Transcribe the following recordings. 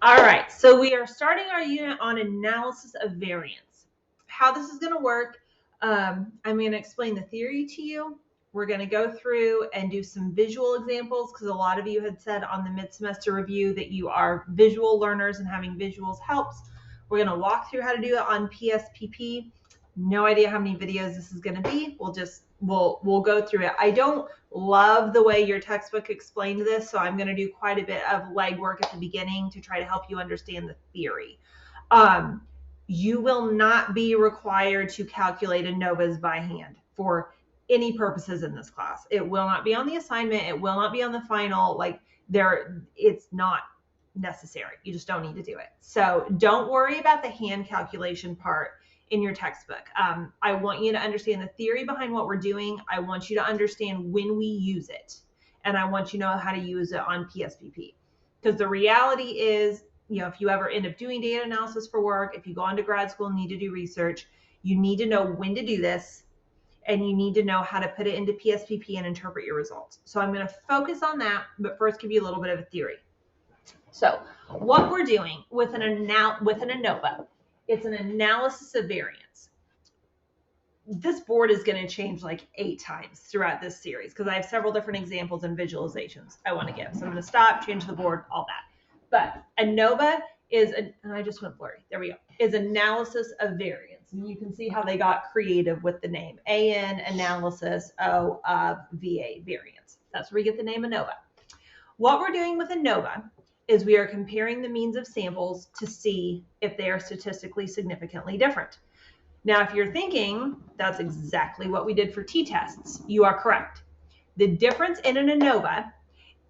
All right, so we are starting our unit on analysis of variance. How this is going to work, I'm going to explain the theory to you. We're going to go through and do some visual examples because a lot of you had said on the mid-semester review that you are visual learners and having visuals helps. We're going to walk through how to do it on PSPP. No idea how many videos this is going to be. We'll go through it. I don't love the way your textbook explained this, so I'm going to do quite a bit of legwork at the beginning to try to help you understand the theory. You will not be required to calculate ANOVAs by hand for any purposes in this class. It will not be on the assignment. It will not be on the final. It's not necessary. You just don't need to do it. So don't worry about the hand calculation part in your textbook. I want you to understand the theory behind what we're doing. I want you to understand when we use it. And I want you to know how to use it on PSPP. Because the reality is, if you ever end up doing data analysis for work, if you go into grad school and need to do research, you need to know when to do this, and you need to know how to put it into PSPP and interpret your results. So I'm going to focus on that, but first give you a little bit of a theory. So what we're doing with an ANOVA, it's an analysis of variance. This board is going to change like 8 times throughout this series because I have several different examples and visualizations I want to give. So I'm going to stop, change the board, all that. But ANOVA is, and I just went blurry, there we go, is analysis of variance. And you can see how they got creative with the name. AN, analysis, O of VA, variance. That's where we get the name ANOVA. What we're doing with ANOVA is we are comparing the means of samples to see if they are statistically significantly different. Now, if you're thinking that's exactly what we did for t-tests, you are correct. The difference in an ANOVA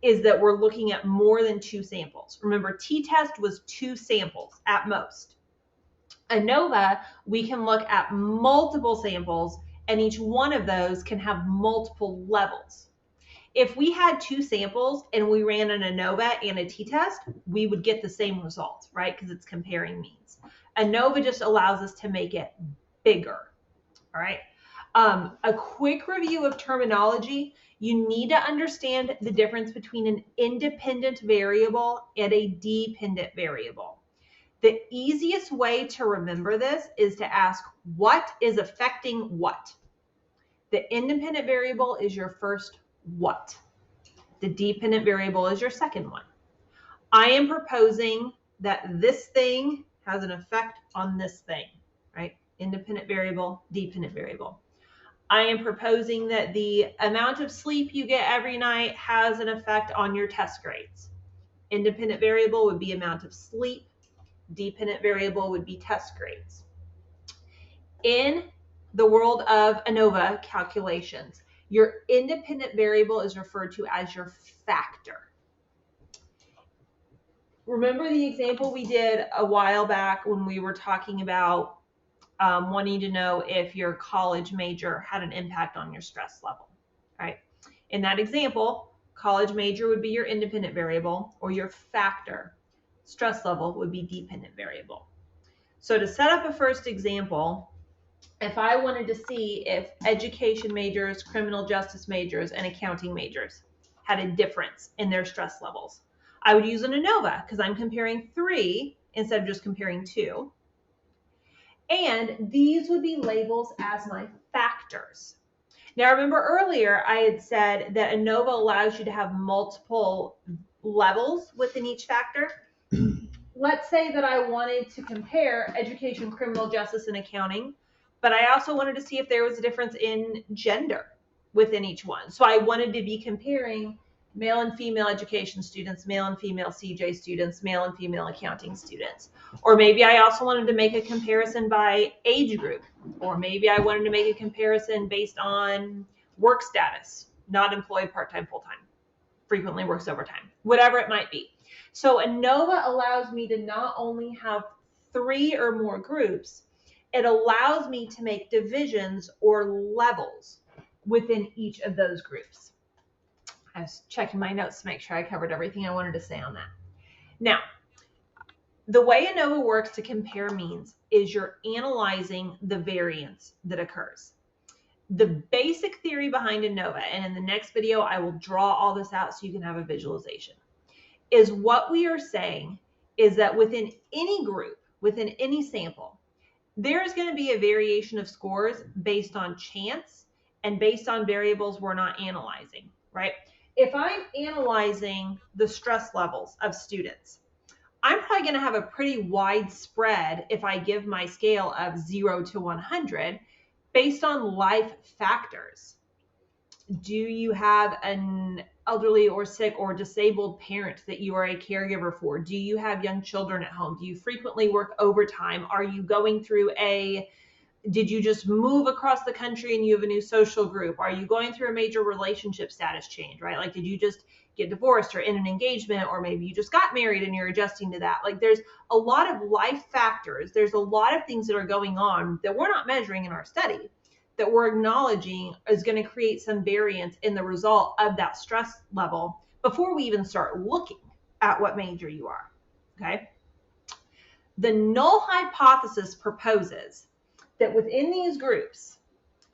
is that we're looking at more than 2 samples. Remember, t-test was 2 samples at most. ANOVA, we can look at multiple samples, and each one of those can have multiple levels. If we had 2 samples and we ran an ANOVA and a t-test, we would get the same results, right? Because it's comparing means. ANOVA just allows us to make it bigger, all right? A quick review of terminology. You need to understand the difference between an independent variable and a dependent variable. The easiest way to remember this is to ask what is affecting what. The independent variable is your first what. The dependent variable is your second one. I am proposing that this thing has an effect on this thing, right? Independent variable, dependent variable. I am proposing that the amount of sleep you get every night has an effect on your test grades. Independent variable would be amount of sleep. Dependent variable would be test grades. In the world of ANOVA calculations, your independent variable is referred to as your factor. Remember the example we did a while back when we were talking about wanting to know if your college major had an impact on your stress level, right? In that example, college major would be your independent variable, or your factor, stress level, would be dependent variable. So to set up a first example, if I wanted to see if education majors, criminal justice majors, and accounting majors had a difference in their stress levels, I would use an ANOVA because I'm comparing 3 instead of just comparing 2. And these would be labels as my factors. Now, remember earlier I had said that ANOVA allows you to have multiple levels within each factor. Let's say that I wanted to compare education, criminal justice, and accounting, but I also wanted to see if there was a difference in gender within each one. So I wanted to be comparing male and female education students, male and female CJ students, male and female accounting students. Or maybe I also wanted to make a comparison by age group. Or maybe I wanted to make a comparison based on work status, not employed, part-time, full-time, frequently works overtime, whatever it might be. So ANOVA allows me to not only have 3 or more groups, it allows me to make divisions or levels within each of those groups. I was checking my notes to make sure I covered everything I wanted to say on that. Now, the way ANOVA works to compare means is you're analyzing the variance that occurs. The basic theory behind ANOVA, and in the next video I will draw all this out so you can have a visualization, is what we are saying is that within any group, within any sample, there's going to be a variation of scores based on chance and based on variables we're not analyzing, right? If I'm analyzing the stress levels of students, I'm probably going to have a pretty wide spread if I give my scale of 0 to 100 based on life factors. Do you have an elderly or sick or disabled parent that you are a caregiver for? Do you have young children at home? Do you frequently work overtime? Are you going through did you just move across the country and you have a new social group? Are you going through a major relationship status change, right? Like, did you just get divorced or in an engagement, or maybe you just got married and you're adjusting to that? Like, there's a lot of life factors. There's a lot of things that are going on that we're not measuring in our study that we're acknowledging is going to create some variance in the result of that stress level before we even start looking at what major you are, okay? The null hypothesis proposes that within these groups,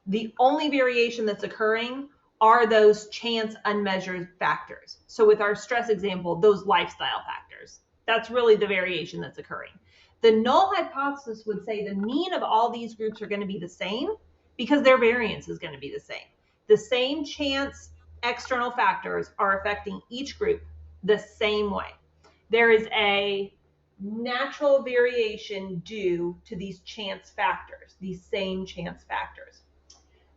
the only variation that's occurring are those chance unmeasured factors. So with our stress example, those lifestyle factors, that's really the variation that's occurring. The null hypothesis would say the mean of all these groups are going to be the same because their variance is going to be the same. The same chance external factors are affecting each group the same way. There is a natural variation due to these chance factors, these same chance factors.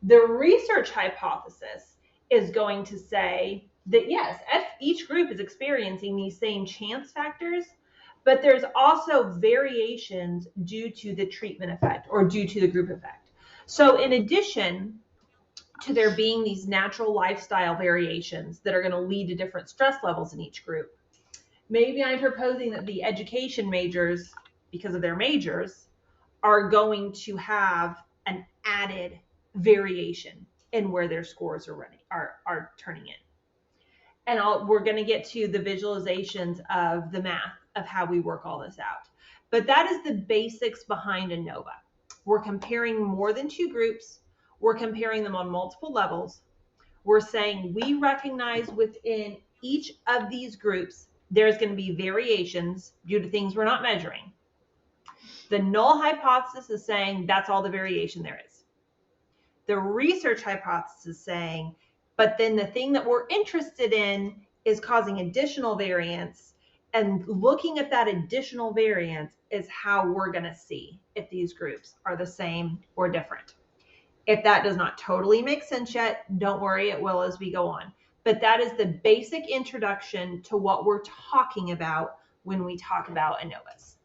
The research hypothesis is going to say that yes, each group is experiencing these same chance factors, but there's also variations due to the treatment effect or due to the group effect. So in addition to there being these natural lifestyle variations that are going to lead to different stress levels in each group, maybe I'm proposing that the education majors, because of their majors, are going to have an added variation in where their scores are turning in. And we're going to get to the visualizations of the math of how we work all this out. But that is the basics behind Anova. We're comparing more than two groups. We're comparing them on multiple levels. We're saying we recognize within each of these groups there's going to be variations due to things we're not measuring. The null hypothesis is saying that's all the variation there is. The research hypothesis is saying, but then the thing that we're interested in is causing additional variance, and looking at that additional variance is how we're going to see if these groups are the same or different. If that does not totally make sense yet, don't worry, it will as we go on. But that is the basic introduction to what we're talking about when we talk about ANOVAs.